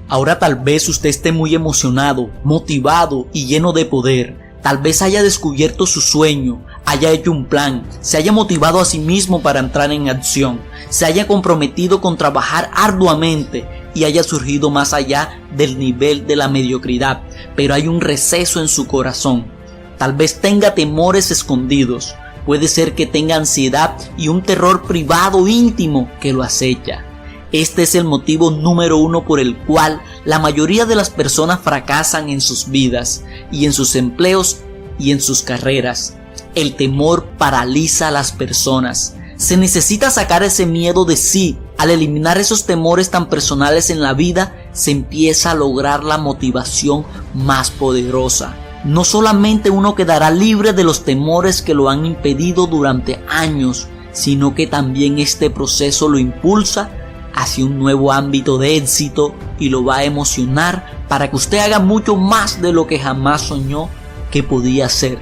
Ahora tal vez usted esté muy emocionado, motivado y lleno de poder. Tal vez haya descubierto su sueño, haya hecho un plan, se haya motivado a sí mismo para entrar en acción, se haya comprometido con trabajar arduamente y haya surgido más allá del nivel de la mediocridad, pero hay un receso en su corazón. Tal vez tenga temores escondidos, puede ser que tenga ansiedad y un terror privado íntimo que lo acecha. Este es el motivo número 1 por el cual la mayoría de las personas fracasan en sus vidas y en sus empleos y en sus carreras. El temor paraliza a las personas. Se necesita sacar ese miedo de sí. Al eliminar esos temores tan personales en la vida, se empieza a lograr la motivación más poderosa. No solamente uno quedará libre de los temores que lo han impedido durante años, sino que también este proceso lo impulsa hacia un nuevo ámbito de éxito y lo va a emocionar para que usted haga mucho más de lo que jamás soñó que podía hacer.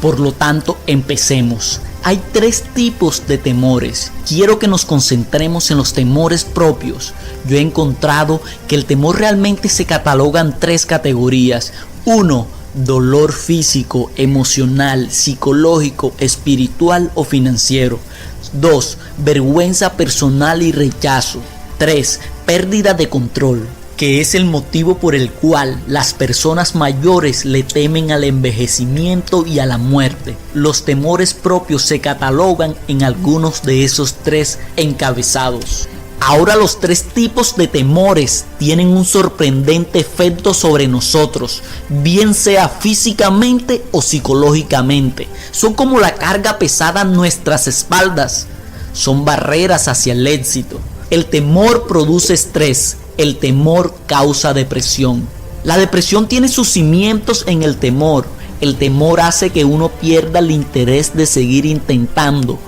Por lo tanto, empecemos. Hay 3 tipos de temores. Quiero que nos concentremos en los temores propios. Yo he encontrado que el temor realmente se cataloga en 3 categorías. 1. Dolor físico, emocional, psicológico, espiritual o financiero. 2. Vergüenza personal y rechazo. 3. Pérdida de control, que es el motivo por el cual las personas mayores le temen al envejecimiento y a la muerte. Los temores propios se catalogan en algunos de esos 3 encabezados. Ahora los 3 tipos de temores tienen un sorprendente efecto sobre nosotros, bien sea físicamente o psicológicamente. Son como la carga pesada en nuestras espaldas. Son barreras hacia el éxito. El temor produce estrés. El temor causa depresión. La depresión tiene sus cimientos en el temor. El temor hace que uno pierda el interés de seguir intentando.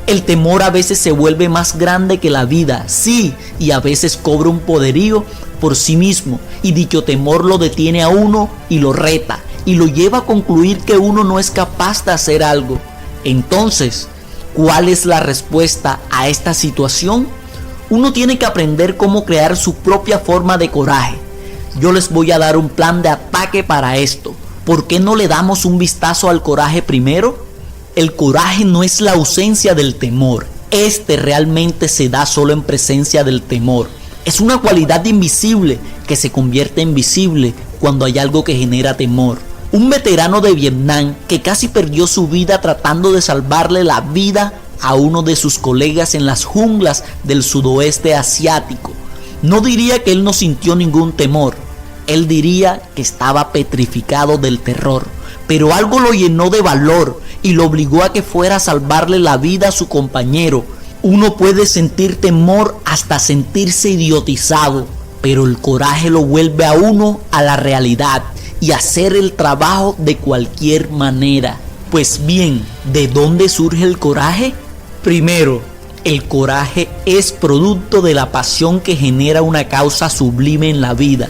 El temor a veces se vuelve más grande que la vida, sí, y a veces cobra un poderío por sí mismo, y dicho temor lo detiene a uno y lo reta, y lo lleva a concluir que uno no es capaz de hacer algo. Entonces, ¿cuál es la respuesta a esta situación? Uno tiene que aprender cómo crear su propia forma de coraje. Yo les voy a dar un plan de ataque para esto. ¿Por qué no le damos un vistazo al coraje primero? El coraje no es la ausencia del temor. Este realmente se da solo en presencia del temor. Es una cualidad invisible que se convierte en visible cuando hay algo que genera temor. Un veterano de Vietnam que casi perdió su vida tratando de salvarle la vida a uno de sus colegas en las junglas del sudoeste asiático. No diría que él no sintió ningún temor. Él diría que estaba petrificado del terror. Pero algo lo llenó de valor y lo obligó a que fuera a salvarle la vida a su compañero. Uno puede sentir temor hasta sentirse idiotizado, pero el coraje lo vuelve a uno a la realidad y a hacer el trabajo de cualquier manera. Pues bien, ¿de dónde surge el coraje? Primero, el coraje es producto de la pasión que genera una causa sublime en la vida.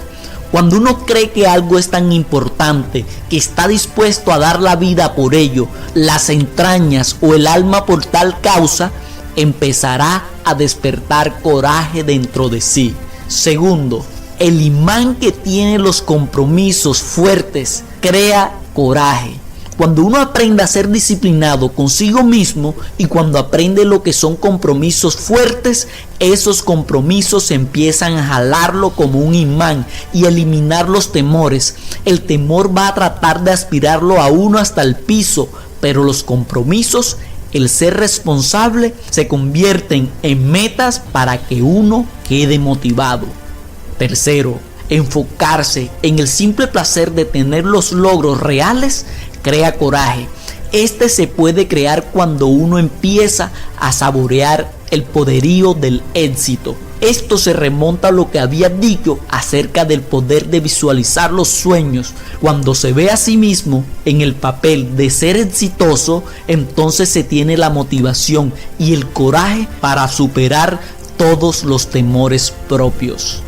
Cuando uno cree que algo es tan importante que está dispuesto a dar la vida por ello, las entrañas o el alma por tal causa, empezará a despertar coraje dentro de sí. Segundo, el imán que tiene los compromisos fuertes crea coraje. Cuando uno aprende a ser disciplinado consigo mismo y cuando aprende lo que son compromisos fuertes, esos compromisos empiezan a jalarlo como un imán y eliminar los temores. El temor va a tratar de aspirarlo a uno hasta el piso, pero los compromisos, el ser responsable, se convierten en metas para que uno quede motivado. Tercero, enfocarse en el simple placer de tener los logros reales crea coraje. Este se puede crear cuando uno empieza a saborear el poderío del éxito. Esto se remonta a lo que había dicho acerca del poder de visualizar los sueños. Cuando se ve a sí mismo en el papel de ser exitoso, entonces se tiene la motivación y el coraje para superar todos los temores propios.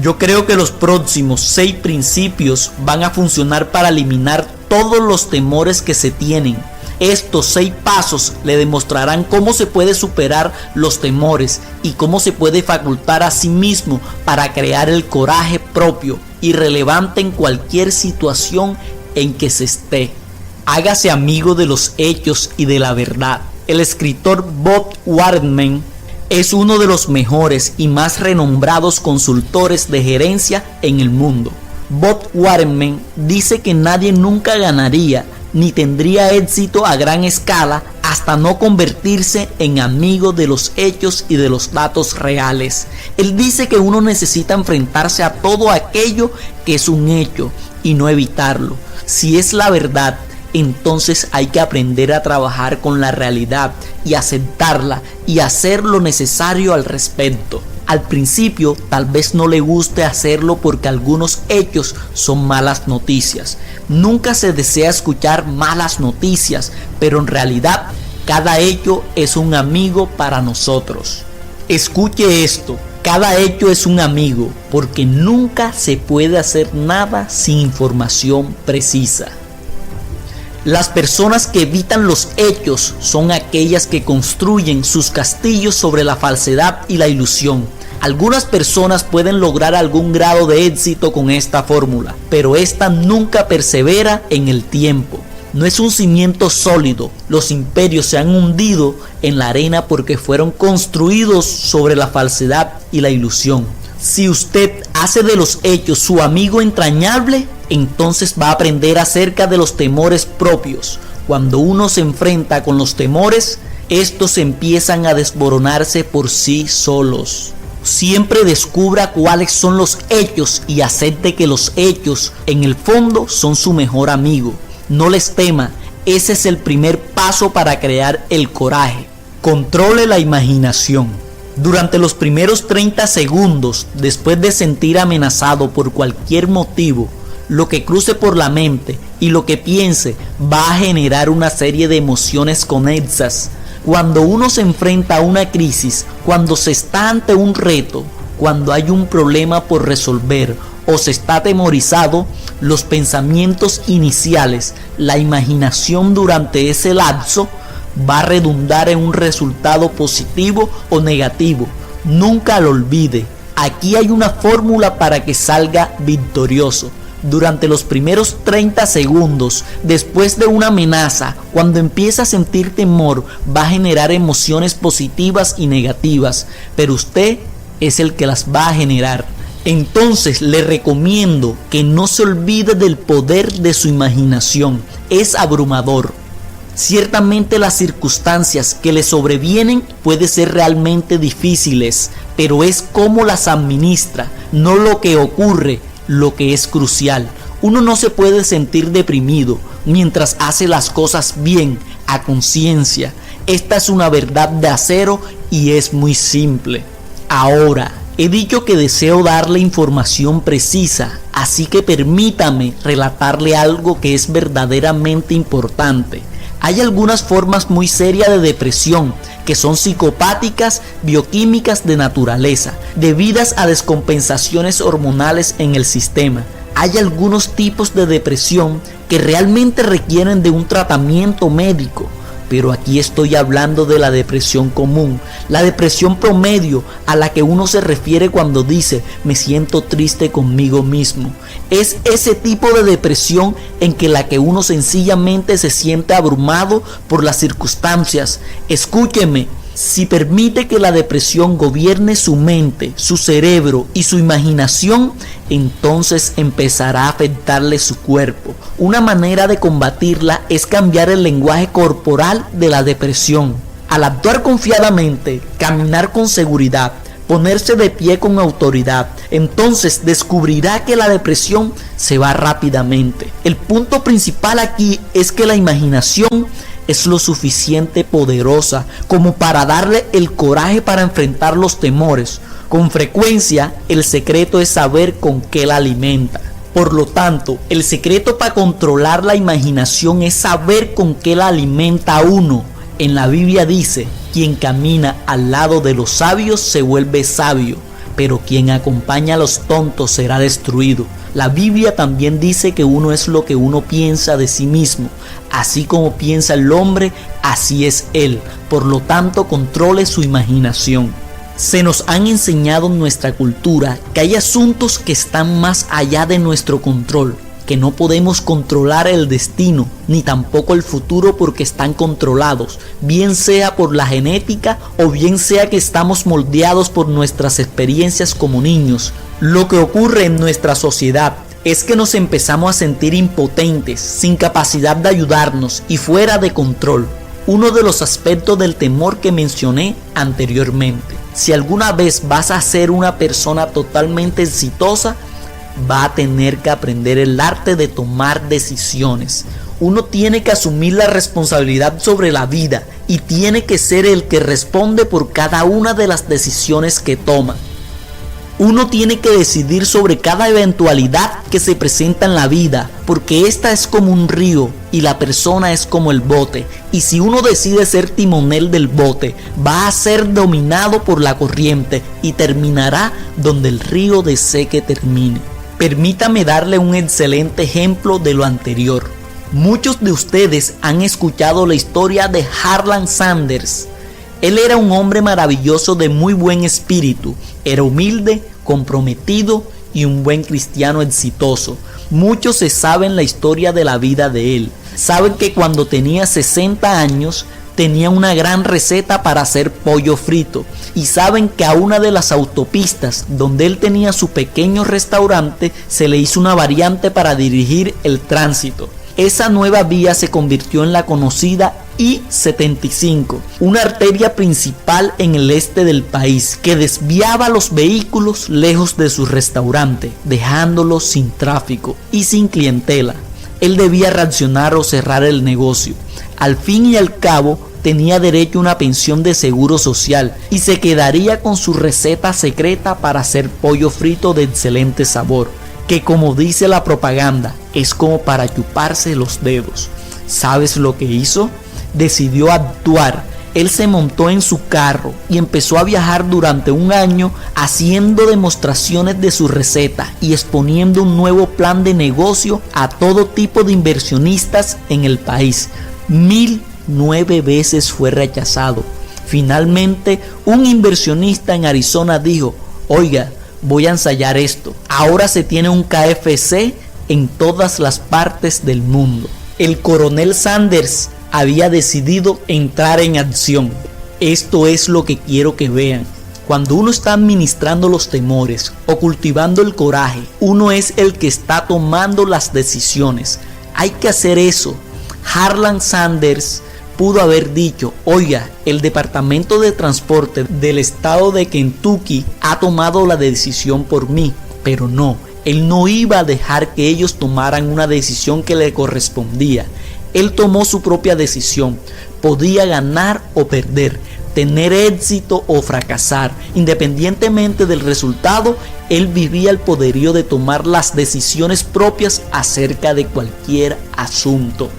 Yo creo que los próximos 6 principios van a funcionar para eliminar todos los temores que se tienen. Estos 6 pasos le demostrarán cómo se puede superar los temores y cómo se puede facultar a sí mismo para crear el coraje propio y relevante en cualquier situación en que se esté. Hágase amigo de los hechos y de la verdad. El escritor Bob Waterman es uno de los mejores y más renombrados consultores de gerencia en el mundo. Bob Waterman dice que nadie nunca ganaría ni tendría éxito a gran escala hasta no convertirse en amigo de los hechos y de los datos reales. Él dice que uno necesita enfrentarse a todo aquello que es un hecho y no evitarlo. Si es la verdad, entonces hay que aprender a trabajar con la realidad y aceptarla y hacer lo necesario al respecto. Al principio tal vez no le guste hacerlo porque algunos hechos son malas noticias. Nunca se desea escuchar malas noticias, pero en realidad cada hecho es un amigo para nosotros. Escuche esto, cada hecho es un amigo porque nunca se puede hacer nada sin información precisa. Las personas que evitan los hechos son aquellas que construyen sus castillos sobre la falsedad y la ilusión. Algunas personas pueden lograr algún grado de éxito con esta fórmula, pero esta nunca persevera en el tiempo. No es un cimiento sólido. Los imperios se han hundido en la arena porque fueron construidos sobre la falsedad y la ilusión. Si usted hace de los hechos su amigo entrañable, entonces va a aprender acerca de los temores propios. Cuando uno se enfrenta con los temores, estos empiezan a desmoronarse por sí solos. Siempre descubra cuáles son los hechos y acepte que los hechos en el fondo son su mejor amigo. No les tema, ese es el primer paso para crear el coraje. Controle la imaginación. Durante los primeros 30 segundos, después de sentir amenazado por cualquier motivo, lo que cruce por la mente y lo que piense va a generar una serie de emociones conexas. Cuando uno se enfrenta a una crisis, cuando se está ante un reto, cuando hay un problema por resolver o se está atemorizado, los pensamientos iniciales, la imaginación durante ese lapso va a redundar en un resultado positivo o negativo. Nunca lo olvide. Aquí hay una fórmula para que salga victorioso. Durante los primeros 30 segundos, después de una amenaza, cuando empieza a sentir temor, va a generar emociones positivas y negativas, pero usted es el que las va a generar. Entonces le recomiendo que no se olvide del poder de su imaginación. Es abrumador. Ciertamente las circunstancias que le sobrevienen pueden ser realmente difíciles, pero es cómo las administra, no lo que ocurre, lo que es crucial. Uno no se puede sentir deprimido mientras hace las cosas bien, a conciencia. Esta es una verdad de acero y es muy simple. Ahora, he dicho que deseo darle información precisa, así que permítame relatarle algo que es verdaderamente importante. Hay algunas formas muy serias de depresión que son psicopáticas, bioquímicas de naturaleza, debidas a descompensaciones hormonales en el sistema. Hay algunos tipos de depresión que realmente requieren de un tratamiento médico, pero aquí estoy hablando de la depresión común, la depresión promedio a la que uno se refiere cuando dice me siento triste conmigo mismo. Es ese tipo de depresión en que la que uno sencillamente se siente abrumado por las circunstancias. Escúcheme. Si permite que la depresión gobierne su mente, su cerebro y su imaginación, entonces empezará a afectarle su cuerpo. Una manera de combatirla es cambiar el lenguaje corporal de la depresión. Al actuar confiadamente, caminar con seguridad, ponerse de pie con autoridad, entonces descubrirá que la depresión se va rápidamente. El punto principal aquí es que la imaginación es lo suficiente poderosa como para darle el coraje para enfrentar los temores. Con frecuencia, el secreto es saber con qué la alimenta. Por lo tanto, el secreto para controlar la imaginación es saber con qué la alimenta uno. En la Biblia dice, quien camina al lado de los sabios se vuelve sabio, pero quien acompaña a los tontos será destruido. La Biblia también dice que uno es lo que uno piensa de sí mismo. Así como piensa el hombre, así es él. Por lo tanto, controle su imaginación. Se nos han enseñado en nuestra cultura que hay asuntos que están más allá de nuestro control, que no podemos controlar el destino, ni tampoco el futuro porque están controlados, bien sea por la genética o bien sea que estamos moldeados por nuestras experiencias como niños. Lo que ocurre en nuestra sociedad es que nos empezamos a sentir impotentes, sin capacidad de ayudarnos y fuera de control. Uno de los aspectos del temor que mencioné anteriormente. Si alguna vez vas a ser una persona totalmente exitosa, va a tener que aprender el arte de tomar decisiones. Uno tiene que asumir la responsabilidad sobre la vida y tiene que ser el que responde por cada una de las decisiones que toma. Uno tiene que decidir sobre cada eventualidad que se presenta en la vida, porque esta es como un río y la persona es como el bote. Y si uno decide ser timonel del bote, va a ser dominado por la corriente y terminará donde el río desee que termine. Permítame darle un excelente ejemplo de lo anterior. Muchos de ustedes han escuchado la historia de Harlan Sanders. Él era un hombre maravilloso de muy buen espíritu, era humilde, comprometido y un buen cristiano exitoso. Muchos se saben la historia de la vida de él. Saben que cuando tenía 60 años tenía una gran receta para hacer pollo frito. Y saben que a una de las autopistas donde él tenía su pequeño restaurante se le hizo una variante para dirigir el tránsito. Esa nueva vía se convirtió en la conocida I-75, una arteria principal en el este del país que desviaba los vehículos lejos de su restaurante, dejándolos sin tráfico y sin clientela. Él debía reaccionar o cerrar el negocio. Al fin y al cabo, tenía derecho a una pensión de seguro social y se quedaría con su receta secreta para hacer pollo frito de excelente sabor, que como dice la propaganda, es como para chuparse los dedos. ¿Sabes lo que hizo? Decidió actuar. Él se montó en su carro y empezó a viajar durante un año haciendo demostraciones de su receta y exponiendo un nuevo plan de negocio a todo tipo de inversionistas en el país. 1009 veces fue rechazado. Finalmente, un inversionista en Arizona dijo: oiga, voy a ensayar esto. Ahora se tiene un KFC en todas las partes del mundo. El coronel Sanders había decidido entrar en acción. Esto es lo que quiero que vean. Cuando uno está administrando los temores o cultivando el coraje, uno es el que está tomando las decisiones. Hay que hacer eso. Harlan Sanders pudo haber dicho: oiga, el Departamento de Transporte del estado de Kentucky ha tomado la decisión por mí. Pero no, él no iba a dejar que ellos tomaran una decisión que le correspondía. Él tomó su propia decisión. Podía ganar o perder, tener éxito o fracasar. Independientemente del resultado, él vivía el poderío de tomar las decisiones propias acerca de cualquier asunto.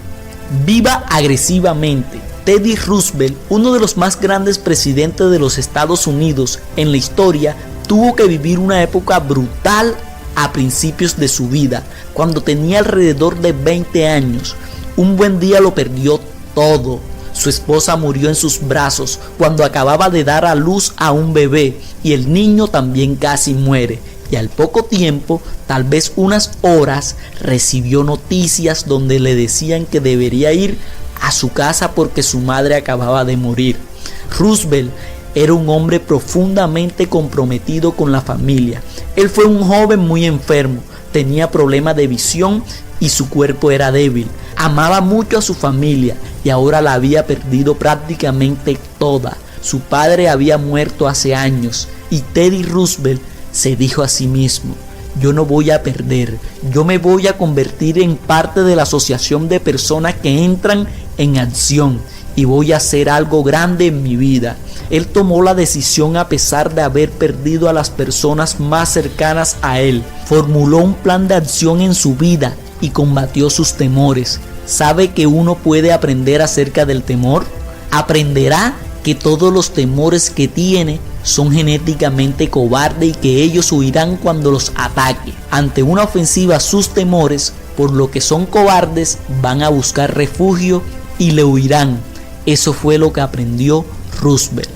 Viva agresivamente. Teddy Roosevelt, uno de los más grandes presidentes de los Estados Unidos en la historia, tuvo que vivir una época brutal a principios de su vida, cuando tenía alrededor de 20 años. Un buen día lo perdió todo. Su esposa murió en sus brazos cuando acababa de dar a luz a un bebé y el niño también casi muere. Y al poco tiempo, tal vez unas horas, recibió noticias donde le decían que debería ir a su casa porque su madre acababa de morir. Roosevelt era un hombre profundamente comprometido con la familia. Él fue un joven muy enfermo, tenía problemas de visión y su cuerpo era débil. Amaba mucho a su familia y ahora la había perdido prácticamente toda. Su padre había muerto hace años y Teddy Roosevelt se dijo a sí mismo: yo no voy a perder, yo me voy a convertir en parte de la asociación de personas que entran en acción y voy a hacer algo grande en mi vida. Él tomó la decisión a pesar de haber perdido a las personas más cercanas a él. Formuló un plan de acción en su vida y combatió sus temores. ¿Sabe que uno puede aprender acerca del temor? Aprenderá que todos los temores que tiene son genéticamente cobardes y que ellos huirán cuando los ataque. Ante una ofensiva sus temores, por lo que son cobardes, van a buscar refugio y le huirán. Eso fue lo que aprendió Roosevelt.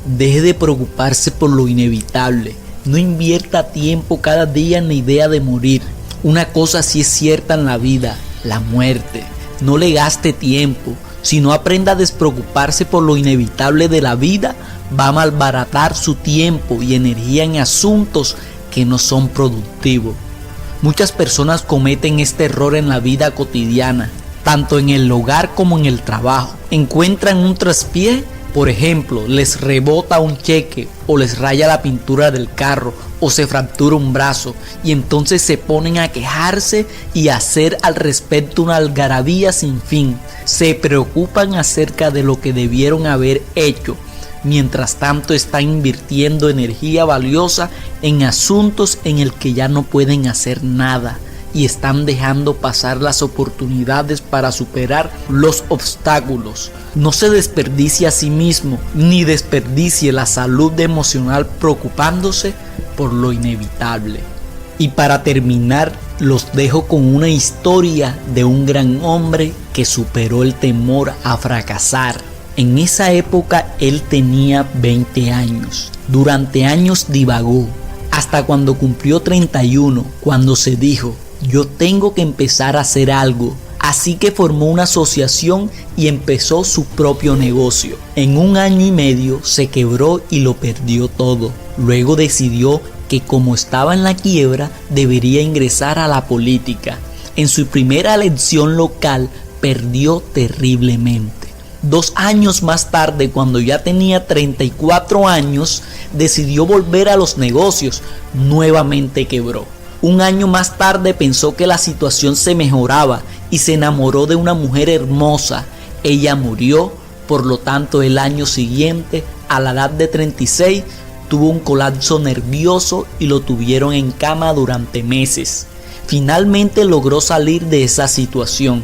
Deje de preocuparse por lo inevitable. No invierta tiempo cada día en la idea de morir. Una cosa sí es cierta en la vida, la muerte. No le gaste tiempo. Si no aprenda a despreocuparse por lo inevitable de la vida, va a malbaratar su tiempo y energía en asuntos que no son productivos. Muchas personas cometen este error en la vida cotidiana, tanto en el hogar como en el trabajo. Encuentran un traspié, por ejemplo, les rebota un cheque o les raya la pintura del carro o se fractura un brazo y entonces se ponen a quejarse y a hacer al respecto una algarabía sin fin. Se preocupan acerca de lo que debieron haber hecho. Mientras tanto están invirtiendo energía valiosa en asuntos en el que ya no pueden hacer nada y están dejando pasar las oportunidades para superar los obstáculos. No se desperdicie a sí mismo ni desperdicie la salud emocional preocupándose por lo inevitable. Y para terminar, los dejo con una historia de un gran hombre que superó el temor a fracasar. En esa época él tenía 20 años. Durante años divagó, hasta cuando cumplió 31, cuando se dijo: yo tengo que empezar a hacer algo. Así que formó una asociación y empezó su propio negocio. En 1 año y medio se quebró y lo perdió todo. Luego decidió que como estaba en la quiebra, debería ingresar a la política. En su primera elección local perdió terriblemente. 2 años más tarde, cuando ya tenía 34 años, decidió volver a los negocios. Nuevamente quebró. 1 año más tarde pensó que la situación se mejoraba y se enamoró de una mujer hermosa. Ella murió, por lo tanto el año siguiente, a la edad de 36, tuvo un colapso nervioso y lo tuvieron en cama durante meses. Finalmente logró salir de esa situación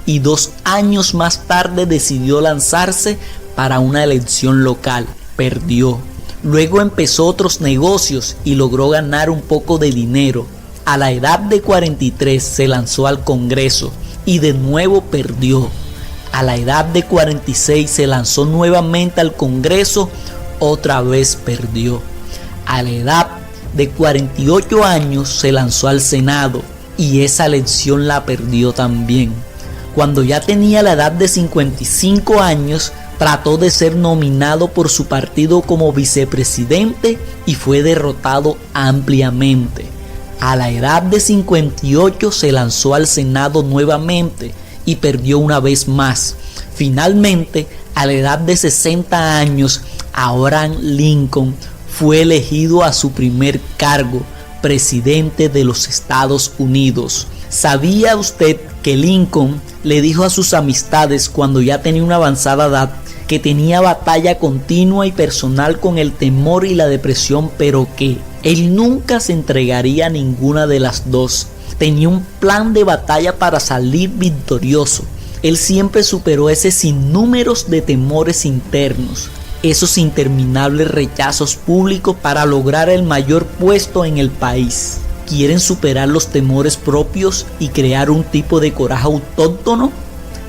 y 2 años más tarde decidió lanzarse para una elección local. Perdió. Luego empezó otros negocios y logró ganar un poco de dinero. A la edad de 43 se lanzó al Congreso y de nuevo perdió. A la edad de 46 se lanzó nuevamente al Congreso, otra vez perdió. A la edad de 48 años se lanzó al Senado y esa elección la perdió también. Cuando ya tenía la edad de 55 años, trató de ser nominado por su partido como vicepresidente y fue derrotado ampliamente. A la edad de 58 se lanzó al Senado nuevamente y perdió una vez más. Finalmente, a la edad de 60 años, Abraham Lincoln fue elegido a su primer cargo, presidente de los Estados Unidos. ¿Sabía usted que Lincoln le dijo a sus amistades cuando ya tenía una avanzada edad que tenía batalla continua y personal con el temor y la depresión, pero que él nunca se entregaría a ninguna de las dos? Tenía un plan de batalla para salir victorioso. Él siempre superó ese sinnúmeros de temores internos, esos interminables rechazos públicos para lograr el mayor puesto en el país. ¿Quieren superar los temores propios y crear un tipo de coraje autóctono?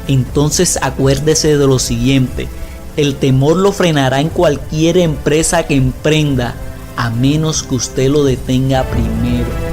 Entonces acuérdese de lo siguiente: el temor lo frenará en cualquier empresa que emprenda, a menos que usted lo detenga primero.